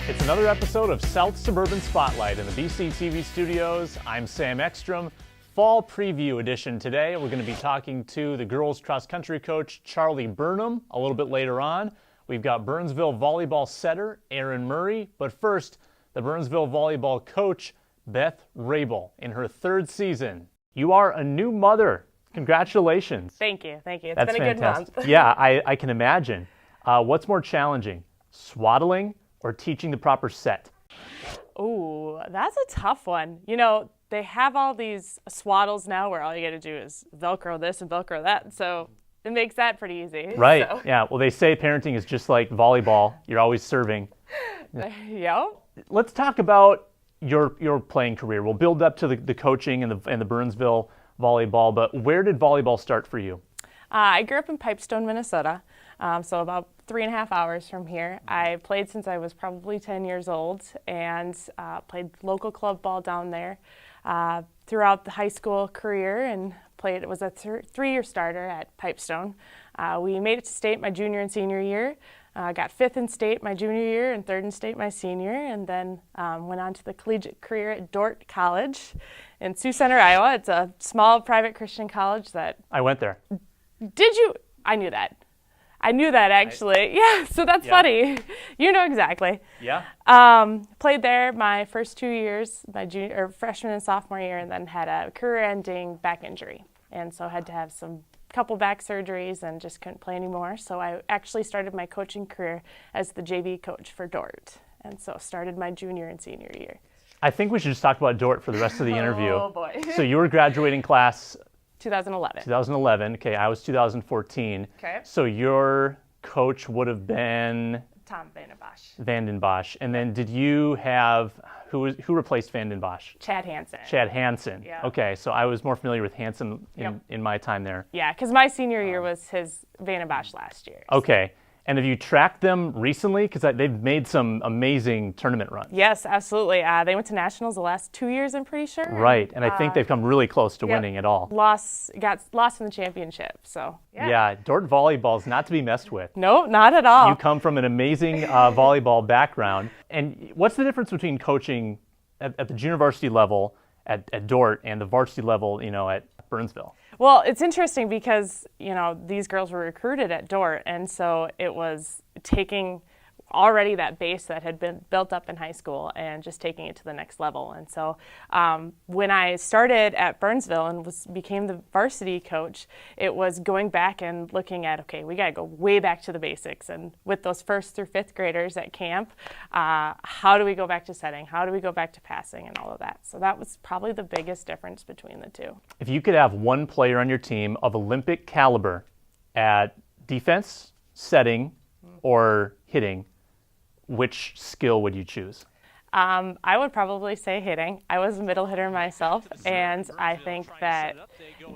It's another episode of South Suburban Spotlight in the BCTV studios. I'm Sam Ekstrom. Fall preview edition today. We're going to be talking to the girls cross country coach, Charlie Burnham, a little bit later on. We've got Burnsville volleyball setter, Erin Murray. But first, the Burnsville volleyball coach, Beth Rabil, in her third season. You are a new mother. Congratulations. Thank you. It's That's been a fantastic. good month. Yeah, I can imagine. What's more challenging, swaddling or teaching the proper set? Ooh, that's a tough one. You know, they have all these swaddles now where all you got to do is Velcro this and Velcro that. So it makes that pretty easy. Right. So. Yeah. Well, they say parenting is just like volleyball. You're always serving. Yeah. Let's talk about your playing career. We'll build up to the coaching and the Burnsville volleyball. But where did volleyball start for you? I grew up in Pipestone, Minnesota, so about 3.5 hours from here. I played since I was probably 10 years old and played local club ball down there throughout the high school career and played. It was a 3-year starter at Pipestone. We made it to state my junior and senior year. Got 5th in state my junior year and 3rd in state my senior, and then went on to the collegiate career at Dordt College in Sioux Center, Iowa. It's a small private Christian college that... I went there. Did you? I knew that. Actually. Yeah, so that's funny. You know exactly. Yeah. Played there my first 2 years, my freshman and sophomore year, and then had a career-ending back injury. And so had to have couple back surgeries and just couldn't play anymore. So I actually started my coaching career as the JV coach for Dordt. And so started my junior and senior year. I think we should just talk about Dordt for the rest of the interview. Oh, boy. So you were graduating class... 2011. 2011. Okay, I was 2014. Okay. So your coach would have been... Tom Vandenbosch. Vandenbosch. And then did you have... Who replaced Vandenbosch? Chad Hansen. Chad Hansen. Yeah. Okay, so I was more familiar with Hansen in my time there. Yeah, because my senior year was his Vandenbosch last year. Okay. And have you tracked them recently? Because they've made some amazing tournament runs. Yes, absolutely. They went to nationals the last 2 years, I'm pretty sure. Right, and I think they've come really close to winning it all. Got lost in the championship, so yeah. Dordt volleyball is not to be messed with. No, not at all. You come from an amazing volleyball background. And what's the difference between coaching at the junior varsity level at Dordt and the varsity level, at Burnsville? Well, it's interesting because, these girls were recruited at Dordt, and so it was taking already that base that had been built up in high school and just taking it to the next level. And so when I started at Burnsville and became the varsity coach, it was going back and looking at, okay, we got to go way back to the basics. And with those 1st through 5th graders at camp, how do we go back to setting? How do we go back to passing and all of that? So that was probably the biggest difference between the two. If you could have one player on your team of Olympic caliber at defense, setting, or hitting, which skill would you choose? I would probably say hitting. I was a middle hitter myself, and I think that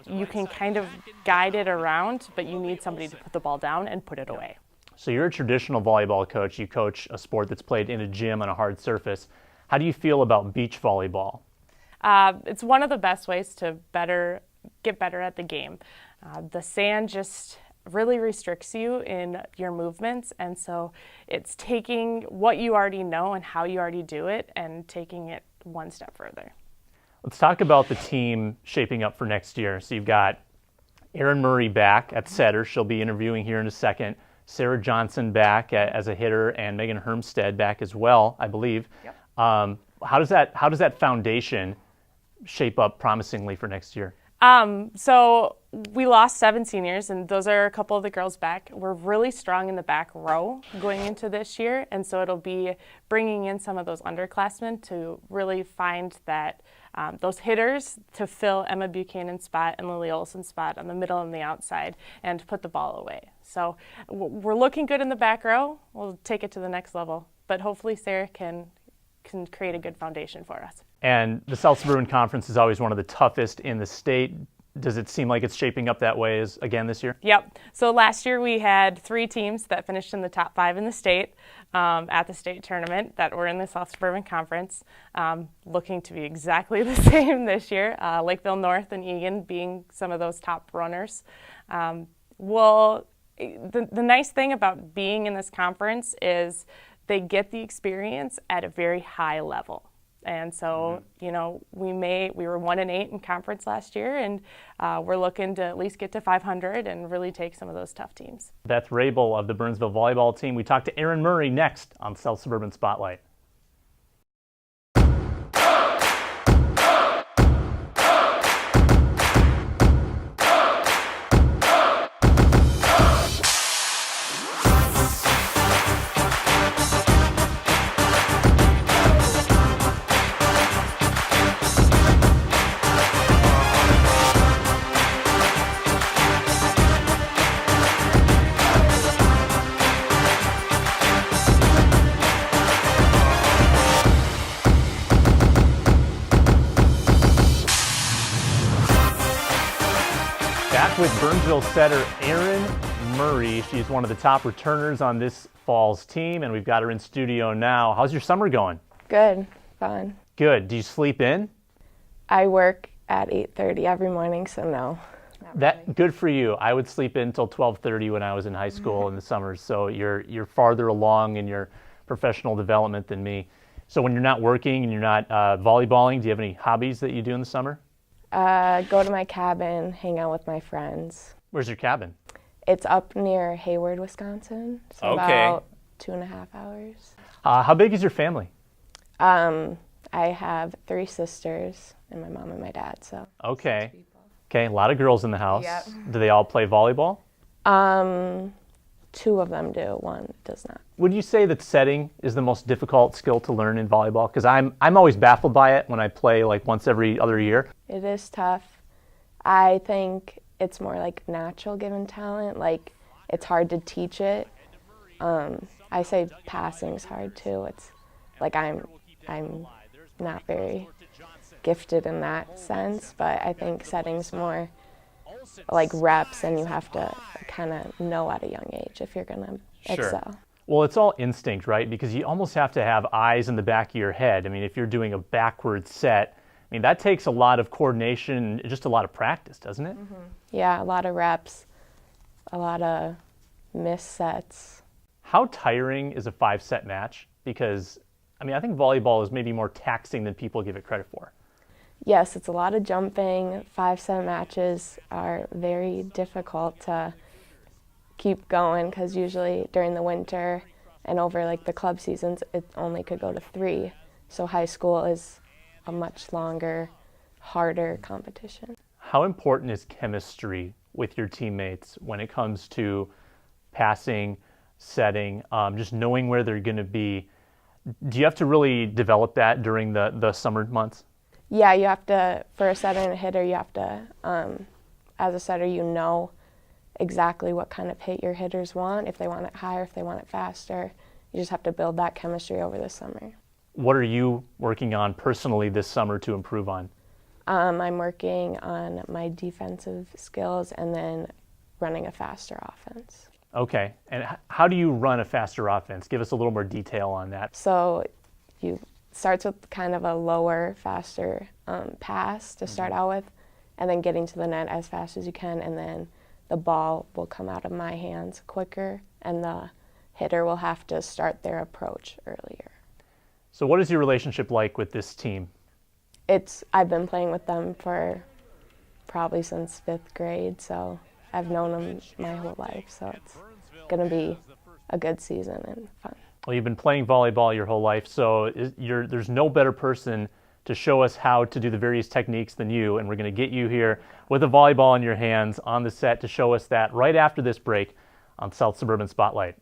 you can kind of guide it around, but you need somebody to put the ball down and put it away. So you're a traditional volleyball coach. You coach a sport that's played in a gym on a hard surface. How do you feel about beach volleyball? It's one of the best ways to get better at the game. The sand just really restricts you in your movements, and so it's taking what you already know and how you already do it and taking it one step further. Let's talk about the team shaping up for next year. So you've got Erin Murray back at setter. She'll be interviewing here in a second. Sarah Johnson back as a hitter, and Megan Hermstead back as well, I believe. Yep. How does that foundation shape up promisingly for next year? So we lost 7 seniors, and those are a couple of the girls back. We're really strong in the back row going into this year, and so it'll be bringing in some of those underclassmen to really find that those hitters to fill Emma Buchanan's spot and Lily Olson's spot on the middle and the outside and put the ball away. So we're looking good in the back row. We'll take it to the next level, but hopefully Sarah can create a good foundation for us. And the South Suburban Conference is always one of the toughest in the state. Does it seem like it's shaping up that way again this year? Yep. So last year we had 3 teams that finished in the top 5 in the state at the state tournament that were in the South Suburban Conference. Looking to be exactly the same this year. Lakeville North and Egan being some of those top runners. The nice thing about being in this conference is they get the experience at a very high level. And so, you know, we were 1-8 in conference last year, and we're looking to at least get to 500 and really take some of those tough teams. Beth Rabil of the Burnsville Volleyball team. We talk to Erin Murray next on South Suburban Spotlight. Back with Burnsville setter Erin Murray. She's one of the top returners on this fall's team, and we've got her in studio now. How's your summer going? Good, fun. Good. Do you sleep in? I work at 8:30 every morning, so no. That good for you. I would sleep in until 12:30 when I was in high school in the summers. So you're farther along in your professional development than me. So when you're not working and you're not volleyballing, do you have any hobbies that you do in the summer? Go to my cabin, hang out with my friends. Where's your cabin? It's up near Hayward, Wisconsin. So Okay. about 2.5 hours. How big is your family? I have 3 sisters and my mom and my dad. So. Okay. Okay, a lot of girls in the house. Yep. Do they all play volleyball? 2 of them do. 1 does not. Would you say that setting is the most difficult skill to learn in volleyball? Because I'm always baffled by it when I play like once every other year. It is tough. I think it's more like natural given talent. Like it's hard to teach it. I say passing's hard too. It's like I'm not very gifted in that sense, but I think setting's more like reps, and you have to kind of know at a young age if you're gonna excel. Well, it's all instinct, right? Because you almost have to have eyes in the back of your head. I mean, if you're doing a backward set, I mean, that takes a lot of coordination, just a lot of practice, doesn't it? Mm-hmm. Yeah, a lot of reps, a lot of missed sets. How tiring is a 5-set match? Because, I mean, I think volleyball is maybe more taxing than people give it credit for. Yes, it's a lot of jumping. 5-set matches are very difficult to keep going because usually during the winter and over like the club seasons, it only could go to 3. So high school is a much longer, harder competition. How important is chemistry with your teammates when it comes to passing, setting, just knowing where they're going to be? Do you have to really develop that during the summer months? Yeah, you have to, for a setter and a hitter, you have to, as a setter, you know exactly what kind of hit your hitters want, if they want it higher, if they want it faster. You just have to build that chemistry over the summer. What are you working on personally this summer to improve on? I'm working on my defensive skills and then running a faster offense. Okay, and how do you run a faster offense? Give us a little more detail on that. So you starts with kind of a lower, faster pass to start out with, and then getting to the net as fast as you can, and then the ball will come out of my hands quicker, and the hitter will have to start their approach earlier. So what is your relationship like with this team? I've been playing with them for probably since 5th grade, so I've known them my whole life, so it's going to be a good season and fun. Well, you've been playing volleyball your whole life, so there's no better person to show us how to do the various techniques than you, and we're going to get you here with a volleyball in your hands on the set to show us that right after this break on South Suburban Spotlight.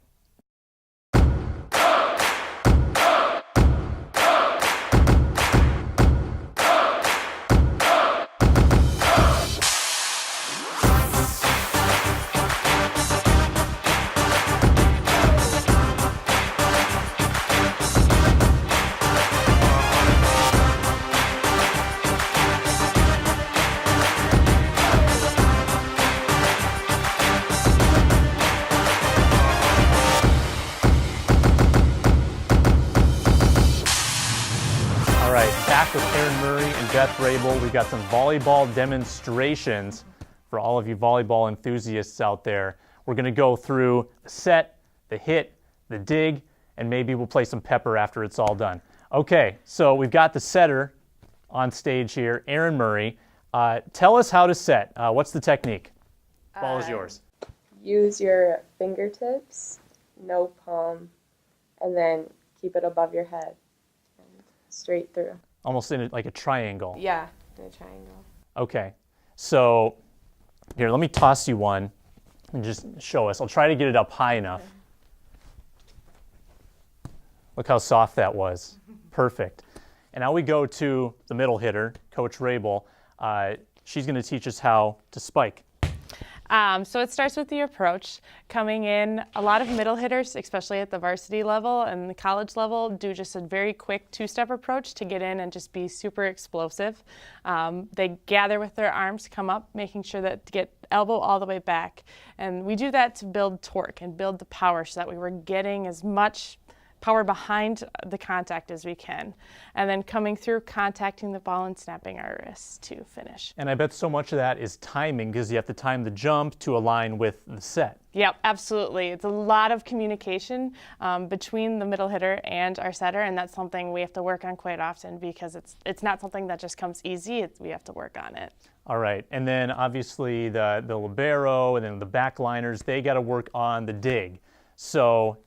Back with Erin Murray and Beth Rabil. We've got some volleyball demonstrations for all of you volleyball enthusiasts out there. We're going to go through the set, the hit, the dig, and maybe we'll play some pepper after it's all done. Okay, so we've got the setter on stage here, Erin Murray. Tell us how to set. What's the technique? Ball is yours. Use your fingertips, no palm, and then keep it above your head and straight through. Almost in like a triangle. Yeah, in a triangle. Okay, so here, let me toss you one and just show us. I'll try to get it up high enough. Okay. Look how soft that was. Perfect. And now we go to the middle hitter, Coach Raebel. She's going to teach us how to spike. So it starts with the approach. Coming in, a lot of middle hitters, especially at the varsity level and the college level, do just a very quick two-step approach to get in and just be super explosive. They gather with their arms, come up, making sure that to get elbow all the way back. And we do that to build torque and build the power so that we were getting as much power behind the contact as we can, and then coming through, contacting the ball and snapping our wrists to finish. And I bet so much of that is timing, because you have to time the jump to align with the set. Yep, absolutely. It's a lot of communication between the middle hitter and our setter, and that's something we have to work on quite often, because it's not something that just comes easy. We have to work on it. All right, and then obviously the libero and then the backliners, they got to work on the dig. So,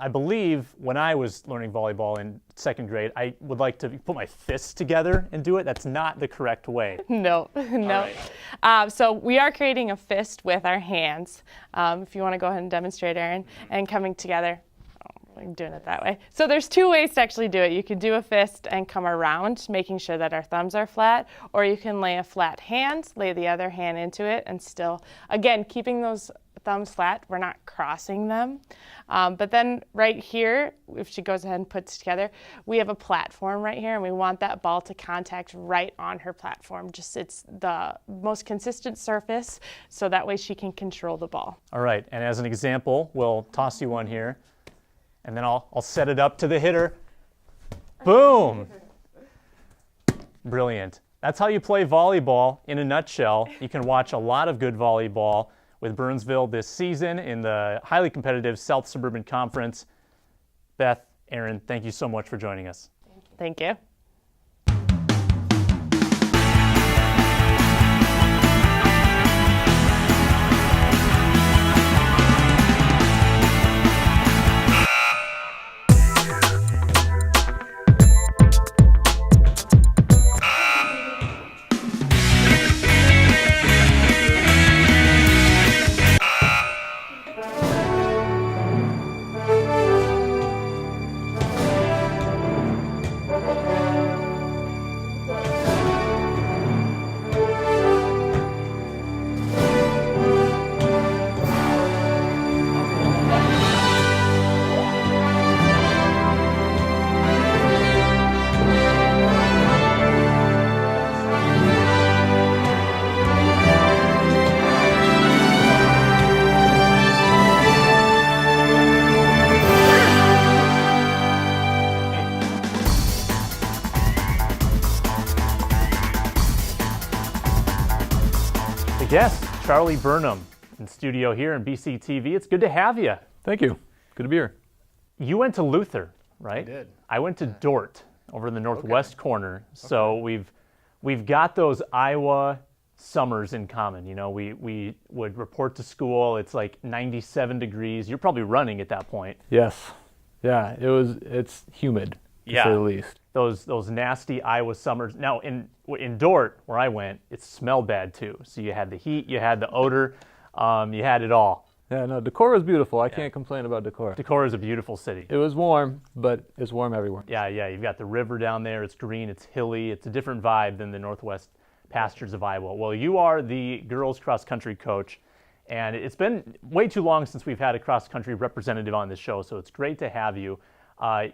I believe when I was learning volleyball in second grade, I would like to put my fists together and do it. That's not the correct way. No. Right. So we are creating a fist with our hands. If you want to go ahead and demonstrate, Erin, and coming together. I'm doing it that way. So there's two ways to actually do it. You could do a fist and come around, making sure that our thumbs are flat, or you can lay a flat hand, lay the other hand into it, and still, again, keeping those thumbs flat. We're not crossing them. But then right here, if she goes ahead and puts it together, we have a platform right here, and we want that ball to contact right on her platform. Just it's the most consistent surface, so that way she can control the ball. All right, and as an example, we'll toss you one here, and then I'll set it up to the hitter. Boom! Brilliant. That's how you play volleyball in a nutshell. You can watch a lot of good volleyball with Burnsville this season in the highly competitive South Suburban Conference. Beth, Erin, thank you so much for joining us. Thank you. Guest, Charlie Burnham, in studio here in BCTV. It's good to have you. Thank you. Good to be here. You went to Luther, right? I did. I went to Dort, over in the northwest corner. So we've got those Iowa summers in common. We would report to school. It's like 97 degrees. You're probably running at that point. Yes. Yeah. It's humid, to say the least. Those nasty Iowa summers. Now in Dort, where I went, it smelled bad too. So you had the heat, you had the odor, you had it all. Yeah, no, Decorah was beautiful. I can't complain about Decorah. Decorah is a beautiful city. It was warm, but it's warm everywhere. Yeah. You've got the river down there. It's green. It's hilly. It's a different vibe than the northwest pastures of Iowa. Well, you are the girls cross country coach, and it's been way too long since we've had a cross country representative on this show. So it's great to have you.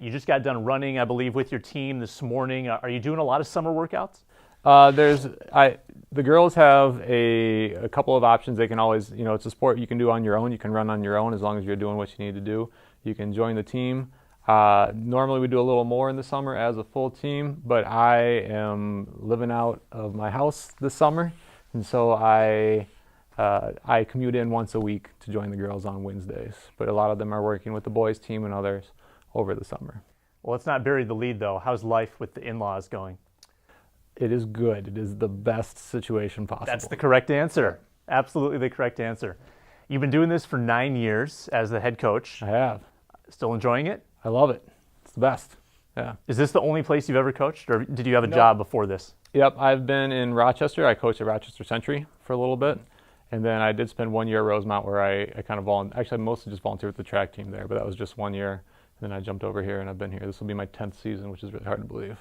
You just got done running, I believe, with your team this morning. Are you doing a lot of summer workouts? The girls have a couple of options. They can always, it's a sport you can do on your own. You can run on your own as long as you're doing what you need to do. You can join the team. Normally we do a little more in the summer as a full team, but I am living out of my house this summer, and so I commute in once a week to join the girls on Wednesdays. But a lot of them are working with the boys team, and others over the summer. Well, let's not bury the lead, though. How's life with the in-laws going? It is good. It is the best situation possible. That's the correct answer. Absolutely the correct answer. You've been doing this for 9 years as the head coach. I have. Still enjoying it? I love it. It's the best. Yeah. Is this the only place you've ever coached, or did you have a job before this? Yep, I've been in Rochester. I coached at Rochester Century for a little bit. And then I did spend 1 year at Rosemount where I kind of actually I mostly just volunteered with the track team there, but that was just 1 year. And then I jumped over here and I've been here. This will be my 10th season, which is really hard to believe.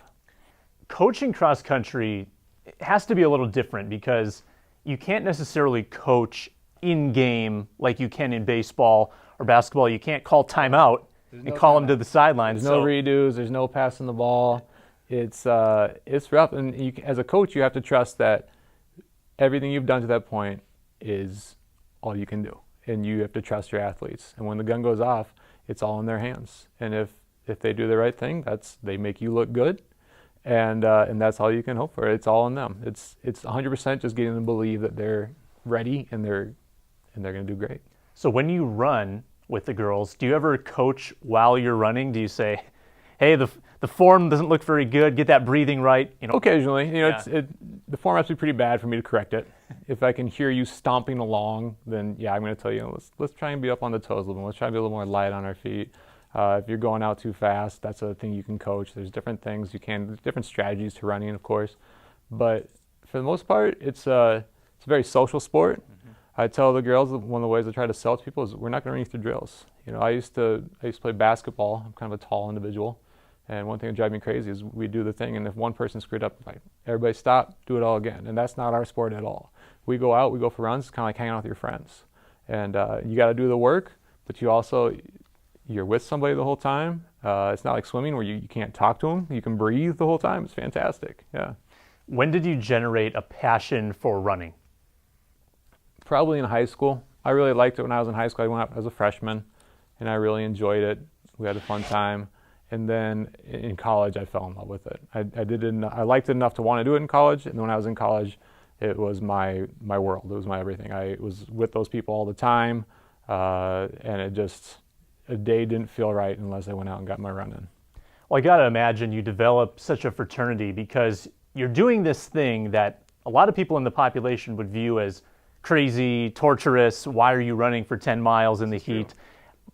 Coaching cross country has to be a little different because you can't necessarily coach in game like you can in baseball or basketball. You can't call timeout and call them to the sidelines. There's no redos. There's no passing the ball. It's rough. And as a coach, you have to trust that everything you've done to that point is all you can do. And you have to trust your athletes. And when the gun goes off, it's all in their hands. And if they do the right thing, they make you look good. And that's all you can hope for. It's all in them. It's 100% just getting them to believe that they're ready and they're going to do great. So when you run with the girls, do you ever coach while you're running? Do you say, hey, the form doesn't look very good, get that breathing right? Occasionally. The form has to be pretty bad for me to correct it. If I can hear you stomping along, then yeah, I'm going to tell you, let's try and be up on the toes a little bit. Let's try and be a little more light on our feet. If you're going out too fast, that's a thing you can coach. There's different things there's different strategies to running, of course. But for the most part, it's a very social sport. Mm-hmm. I tell the girls, one of the ways I try to sell to people is we're not going to run you through drills. I used to play basketball. I'm kind of a tall individual. And one thing that drives me crazy is we do the thing, and if one person screwed up, everybody stop, do it all again. And that's not our sport at all. We go out, we go for runs, it's kind of like hanging out with your friends. And you got to do the work, but you're with somebody the whole time. It's not like swimming where you can't talk to them. You can breathe the whole time. It's fantastic, yeah. When did you generate a passion for running? Probably in high school. I really liked it when I was in high school. I went up as a freshman, and I really enjoyed it. We had a fun time. And then in college, I fell in love with it. I liked it enough to want to do it in college. And when I was in college, it was my world. It was my everything. I was with those people all the time. And a day didn't feel right unless I went out and got my run in. Well, I got to imagine you develop such a fraternity because you're doing this thing that a lot of people in the population would view as crazy, torturous. Why are you running for 10 miles in the heat?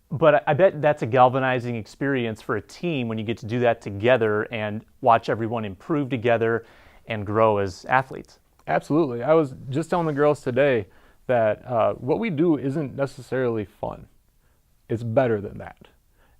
But I bet that's a galvanizing experience for a team when you get to do that together and watch everyone improve together and grow as athletes. Absolutely. I was just telling the girls today that what we do isn't necessarily fun. It's better than that.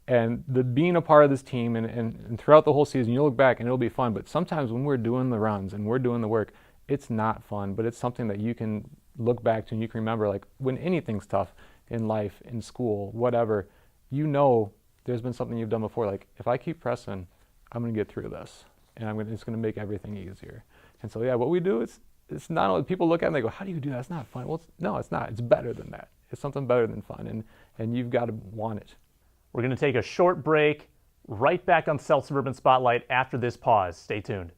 And being a part of this team and throughout the whole season, you'll look back and it'll be fun. But sometimes when we're doing the runs and we're doing the work, it's not fun. But it's something that you can look back to and you can remember, like when anything's tough in life, in school, whatever, there's been something you've done before. Like if I keep pressing, I'm going to get through this. And it's going to make everything easier. And so, yeah, what we do is it's not only people look at it and they go, how do you do that? It's not fun. Well, no, it's not. It's better than that. It's something better than fun. And you've got to want it. We're going to take a short break, right back on South Suburban Spotlight after this pause. Stay tuned.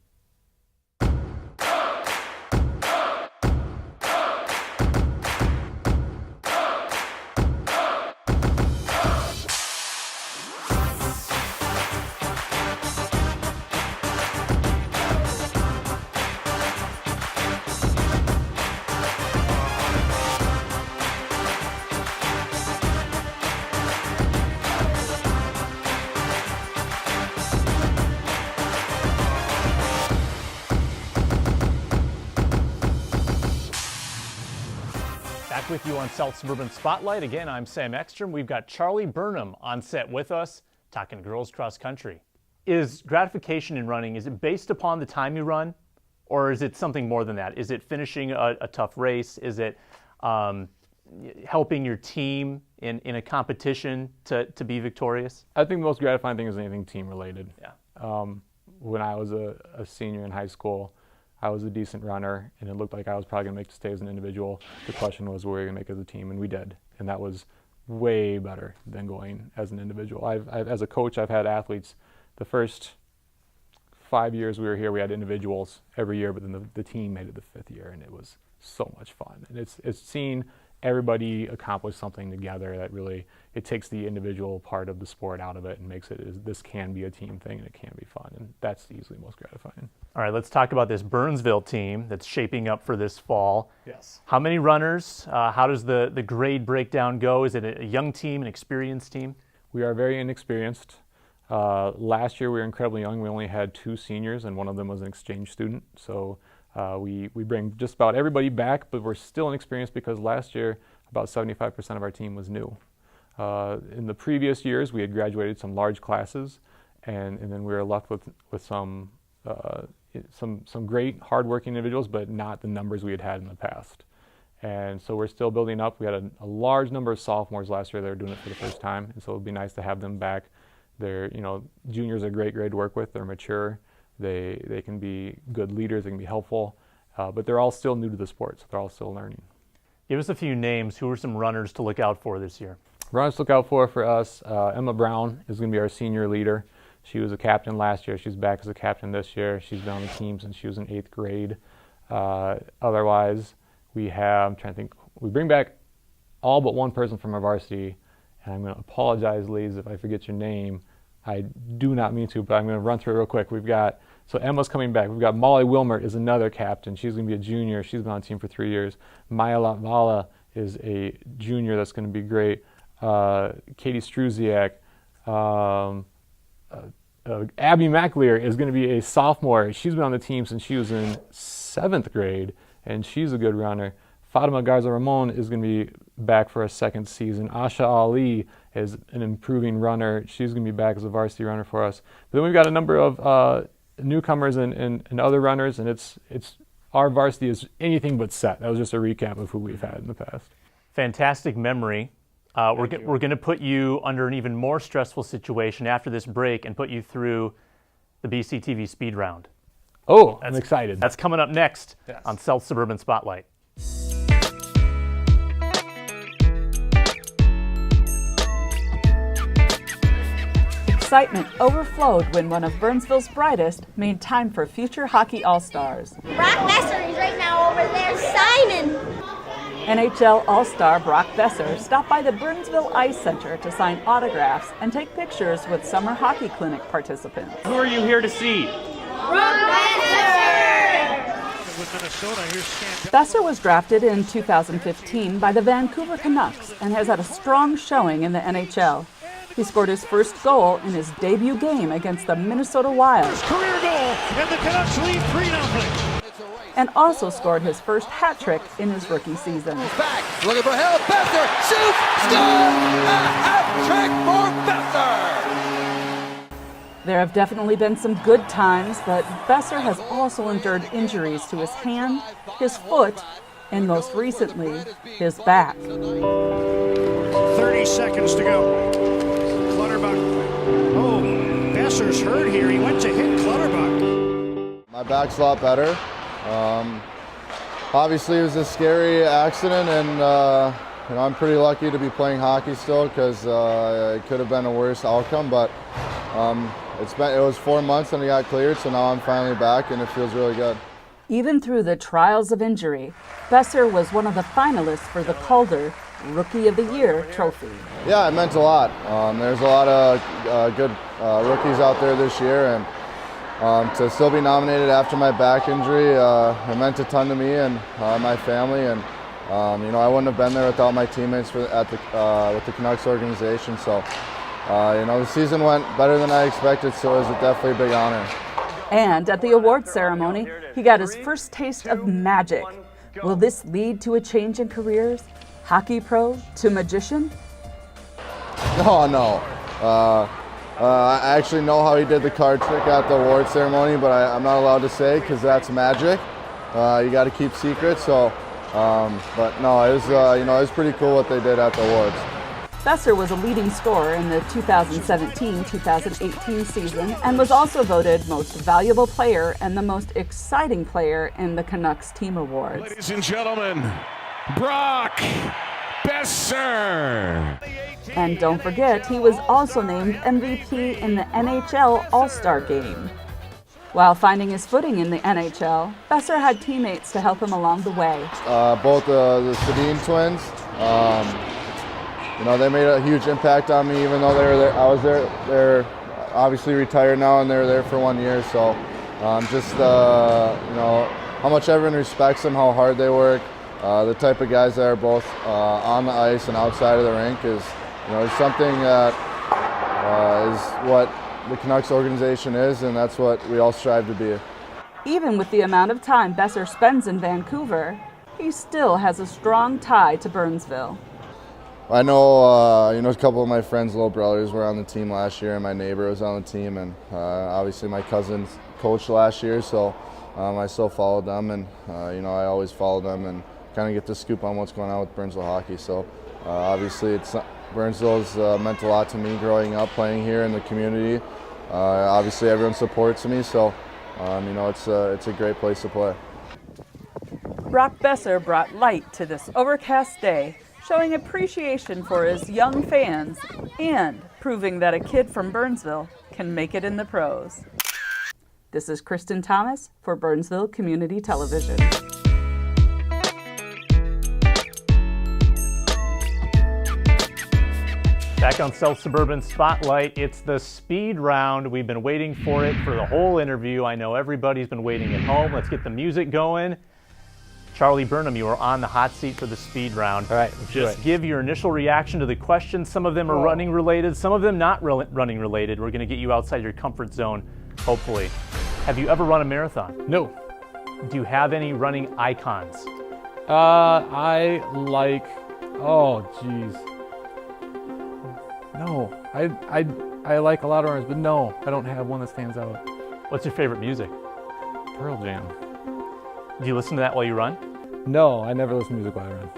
With you on South Suburban Spotlight. Again, I'm Sam Ekstrom. We've got Charlie Burnham on set with us, talking girls cross country. Is gratification in running, is it based upon the time you run, or is it something more than that? Is it finishing a tough race? Is it helping your team in a competition to be victorious? I think the most gratifying thing is anything team related. Yeah. When I was a senior in high school, I was a decent runner, and it looked like I was probably going to make the stay as an individual. The question was, were we going to make it as a team? And we did. And that was way better than going as an individual. As a coach, I've had athletes. The first 5 years we were here, we had individuals every year, but then the team made it the 5th year, and it was so much fun. And it's seeing everybody accomplished something together that really, it takes the individual part of the sport out of it and makes it, this can be a team thing and it can be fun, and that's easily most gratifying. All right, let's talk about this Burnsville team that's shaping up for this fall. Yes. How many runners? How does the grade breakdown go? Is it a young team, an experienced team? We are very inexperienced. Last year we were incredibly young. We only had 2 seniors and one of them was an exchange student. So we bring just about everybody back, but we're still inexperienced because last year about 75% of our team was new. In the previous years we had graduated some large classes, and then we were left with some great hardworking individuals, but not the numbers we had in the past. And so we're still building up. We had a large number of sophomores last year that are doing it for the first time, and so it'll be nice to have them back. They're, juniors are great to work with. They're mature. They can be good leaders. They can be helpful, but they're all still new to the sport, so they're all still learning. Give us a few names. Who are some runners to look out for this year? Runners to look out for us, Emma Brown is going to be our senior leader. She was a captain last year. She's back as a captain this year. She's been on the team since she was in 8th grade. Otherwise, we have, I'm trying to think, we bring back all but one person from our varsity, and I'm going to apologize, ladies, if I forget your name. I do not mean to, but I'm going to run through it real quick. So Emma's coming back. We've got Molly Wilmert is another captain. She's going to be a junior. She's been on the team for 3 years. Maya Latvala is a junior that's going to be great. Katie Struziak. Abby McLear is going to be a sophomore. She's been on the team since she was in 7th grade, and she's a good runner. Fatima Garza Ramon is going to be back for a 2nd season. Asha Ali is an improving runner. She's going to be back as a varsity runner for us. But then we've got a number of newcomers and other runners, and it's our varsity is anything but set. That was just a recap of who we've had in the past. Fantastic memory. We're going to put you under an even more stressful situation after this break and put you through the BCTV Speed Round. Oh, I'm excited. That's coming up next Yes. on South Suburban Spotlight. Excitement overflowed when one of Burnsville's brightest made time for future Hockey All-Stars. Brock Boeser is right now over there signing. NHL All-Star Brock Boeser stopped by the Burnsville Ice Center to sign autographs and take pictures with summer hockey clinic participants. Who are you here to see? Brock Boeser! With Minnesota, here's Scandell. Boeser was drafted in 2015 by the Vancouver Canucks and has had a strong showing in the NHL. He scored his first goal in his debut game against the Minnesota Wild. Career goal, and the Canucks lead 3-0. And also scored his first hat trick in his rookie season. Back, looking for help. Boeser shoots, scores! A hat trick for Boeser! There have definitely been some good times, but Boeser has also endured injuries to his hand, his foot, and most recently, his back. 30 seconds to go. Clutterbuck. Oh, Boeser's hurt here. He went to hit Clutterbuck. My back's a lot better. Obviously, it was a scary accident, and I'm pretty lucky to be playing hockey still because it could have been a worse outcome. But it was 4 months and it got cleared, so now I'm finally back, and it feels really good. Even through the trials of injury, Boeser was one of the finalists for the Calder Rookie of the Year trophy. Yeah, it meant a lot. There's a lot of good rookies out there this year, and to still be nominated after my back injury, it meant a ton to me and my family. And I wouldn't have been there without my teammates with the Canucks organization. So, the season went better than I expected, so it was definitely a big honor. And at the awards ceremony, he got his first taste of magic. Will this lead to a change in careers? Hockey pro to magician? No. I actually know how he did the card trick at the award ceremony, but I'm not allowed to say because that's magic. You got to keep secrets. So, but no, it was it was pretty cool what they did at the awards. Boeser was a leading scorer in the 2017-2018 season and was also voted most valuable player and the most exciting player in the Canucks Team Awards. Ladies and gentlemen, Brock Boeser. And don't forget, he was also named MVP in the NHL All-Star game. While finding his footing in the NHL, Boeser had teammates to help him along the way. Both the Sedin twins, You know, they made a huge impact on me, even though they were there. I was there. They're obviously retired now, and they were there for 1 year. So, just you know, how much everyone respects them, how hard they work, the type of guys that are both on the ice and outside of the rink is, you know, something that is what the Canucks organization is, and that's what we all strive to be. Even with the amount of time Boeser spends in Vancouver, he still has a strong tie to Burnsville. I know, you know, a couple of my friends' little brothers were on the team last year, and my neighbor was on the team, and obviously my cousins coached last year, so I still followed them, and you know, I always follow them and kind of get the scoop on what's going on with Burnsville hockey. So obviously, Burnsville's meant a lot to me growing up, playing here in the community. Obviously, everyone supports me, so you know, it's a great place to play. Brock Boeser brought light to this overcast day, showing appreciation for his young fans and proving that a kid from Burnsville can make it in the pros. This is Kristin Thomas for Burnsville Community Television. Back on South Suburban Spotlight, it's the speed round. We've been waiting for it for the whole interview. I know everybody's been waiting at home. Let's get the music going. Charlie Burnham, you are on the hot seat for the speed round. All right, just give your initial reaction to the questions. Some of them are running related, some of them not running related. We're going to get you outside your comfort zone, hopefully. Have you ever run a marathon? No. Do you have any running icons? I like, oh geez. No, I like a lot of runners, but no, I don't have one that stands out. What's your favorite music? Pearl Jam. Do you listen to that while you run? No, I never listen to music while I run.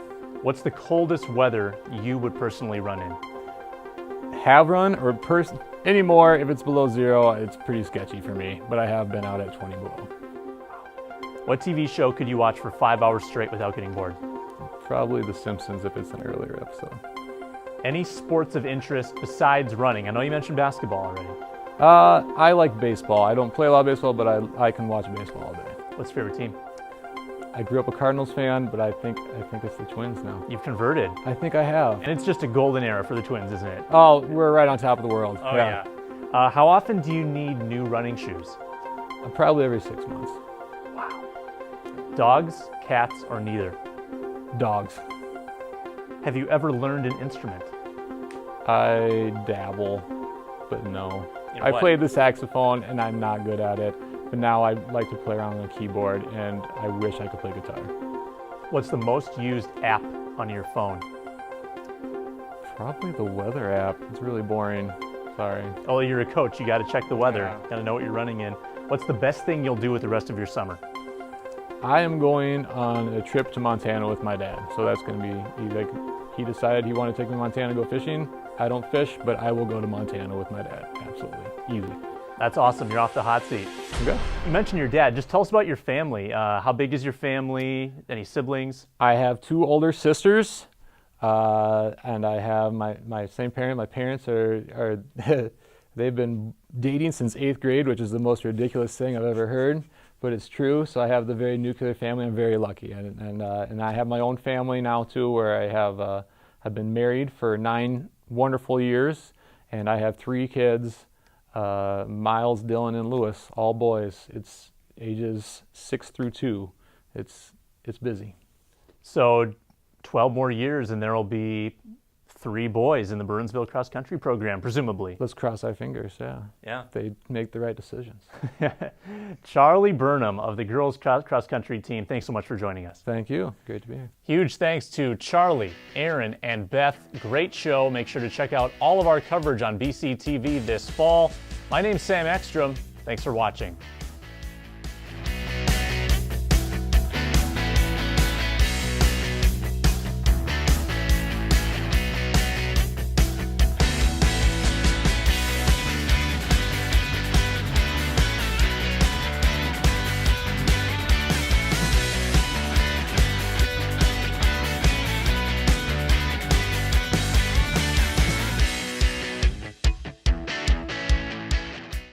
What's the coldest weather you would personally run in? Have run or anymore, if it's below 0, it's pretty sketchy for me, but I have been out at 20 below. What TV show could you watch for 5 hours straight without getting bored? Probably The Simpsons if it's an earlier episode. Any sports of interest besides running? I know you mentioned basketball already. I like baseball. I don't play a lot of baseball, but I can watch baseball all day. What's your favorite team? I grew up a Cardinals fan, but I think it's the Twins now. You've converted. I think I have. And it's just a golden era for the Twins, isn't it? Oh, we're right on top of the world. Oh, yeah. How often do you need new running shoes? Probably every 6 months. Wow. Dogs, cats, or neither? Dogs. Have you ever learned an instrument? I dabble, but no. I played the saxophone, and I'm not good at it. But now I like to play around on a keyboard, and I wish I could play guitar. What's the most used app on your phone? Probably the weather app. It's really boring. Sorry. Oh, you're a coach. You got to check the weather. Yeah. Got to know what you're running in. What's the best thing you'll do with the rest of your summer? I am going on a trip to Montana with my dad. So that's going to be, he decided he wanted to take me to Montana to go fishing. I don't fish, but I will go to Montana with my dad. Absolutely. Easy. That's awesome. You're off the hot seat. Okay. You mentioned your dad. Just tell us about your family. How big is your family? Any siblings? I have 2 older sisters, and I have my same parent. My parents are they've been dating since 8th grade, which is the most ridiculous thing I've ever heard, but it's true. So I have the very nuclear family. I'm very lucky, and I have my own family now too, where I have I've been married for 9 wonderful years, and I have 3 kids. Miles, Dylan, and Lewis, all boys. It's ages 6 through 2. It's busy. So 12 more years and there will be 3 boys in the Burnsville cross country program, presumably. Let's cross our fingers, yeah. Yeah. They make the right decisions. Charlie Burnham of the girls cross country team, thanks so much for joining us. Thank you. Great to be here. Huge thanks to Charlie, Erin, and Beth. Great show. Make sure to check out all of our coverage on BCTV this fall. My name's Sam Ekstrom. Thanks for watching.